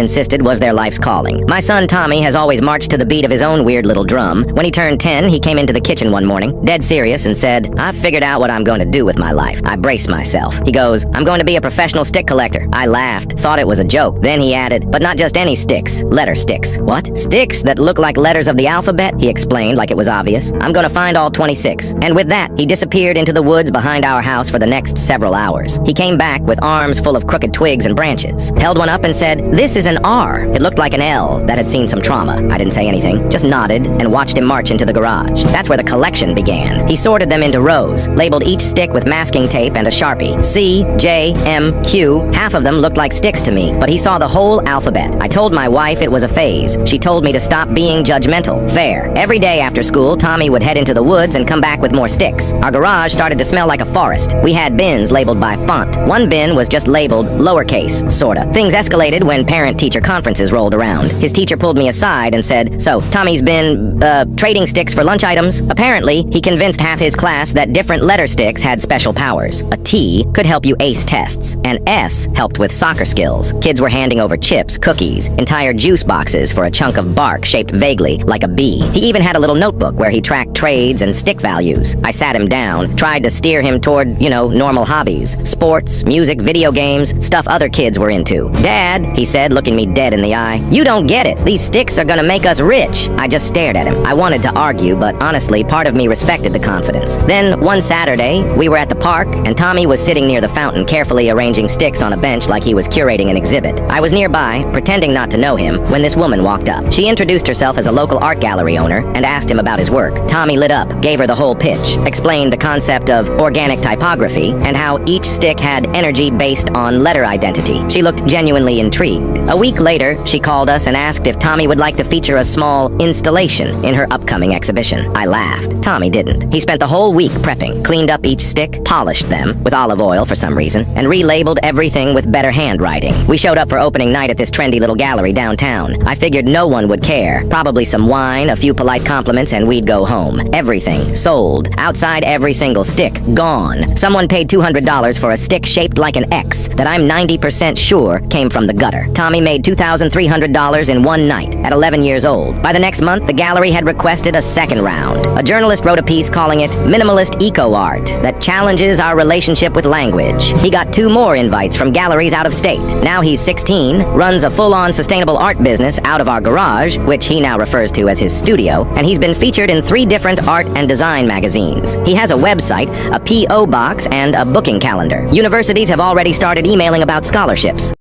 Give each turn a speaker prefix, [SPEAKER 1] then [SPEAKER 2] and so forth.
[SPEAKER 1] insisted was their life's calling. My son Tommy has always marched to the beat of his own weird little drum. When he turned 10, he came into the kitchen one morning, dead serious, and said, "I've figured out what I'm going to do with my life." I braced myself. He goes, "I'm going to be a professional stick collector." I laughed, thought it was a joke. Then he added, "But not just any sticks, letter sticks." "What? Sticks that look like letters of the alphabet?" he explained like it was obvious. "I'm going to find all 26. And with that, he disappeared into the woods behind our house for the next several hours. He came back with arms full of crooked twigs and branches, held one up and said, "This is an R." It looked like an L that had seen some trauma. I didn't say anything, just nodded and watched him march into the garage. That's where the collection began. He sorted them into rows, labeled each stick with masking tape and a Sharpie. C, J, M, Q. Half of them looked like sticks to me, but he saw the whole alphabet. I told my wife it was a phase. She told me to stop being judgmental. Fair. Every day after school, Tommy would head into the woods and come back with more sticks. Our garage started to smell like a forest. We had bins labeled by font. One bin was just labeled lowercase, sorta. Things escalated when parent-teacher conferences rolled around. His teacher pulled me aside and said, "So, Tommy's been, trading sticks for lunch items?" Apparently, he convinced half his class that different letter sticks had special powers. A T could help you ace tests. An S helped with soccer skills. Kids were handing over chips, cookies, entire juice boxes for a chunk of bark shaped vaguely like a bee. He even had a little notebook where he tracked trades and stick values. I sat him down, tried to steer him toward, normal hobbies. Sports, music, video games, stuff other kids were into. "Dad," he said, looking me dead in the eye, "you don't get it. These sticks are gonna make us rich." I just stared at him. I wanted to argue, but honestly, part of me respected the confidence. Then, one Saturday, we were at the park, and Tommy was sitting near the fountain, carefully arranging sticks on a bench like he was curating an exhibit. I was nearby, pretending not to know him, when this woman walked up. She introduced herself as a local art gallery owner and asked him about his work. Tommy lit up, gave her the whole pitch, explained the concept of organic typography and how each stick had energy based on letter identity. She looked genuinely intrigued. A week later, she called us and asked if Tommy would like to feature a small installation in her upcoming exhibition. I laughed. Tommy didn't. He spent the whole week prepping, cleaned up each stick, polished them with olive oil for some reason, and relabeled everything with better handwriting. We showed up for opening night at this trendy little gallery downtown. I figured no one would care. Probably some wine, a few polite compliments, and we'd go home. Everything sold. Outside every single stick, gone. Someone paid $200 for a stick shaped like an X that I'm 90% sure came from the gutter. Tommy made $2,300 in one night at 11 years old. By the next month, the gallery had requested a second round. A journalist wrote a piece calling it Minimalist Eco Art that challenges our relationship with language. He got 2 more invites from galleries out of state. Now he's 16, runs a full-on sustainable art business out of our garage, which he now refers to as his studio, and he's been featured in 3 different art and design magazines. He has a website, a P.O. box, and a booking calendar. Universities have already started emailing about scholarships.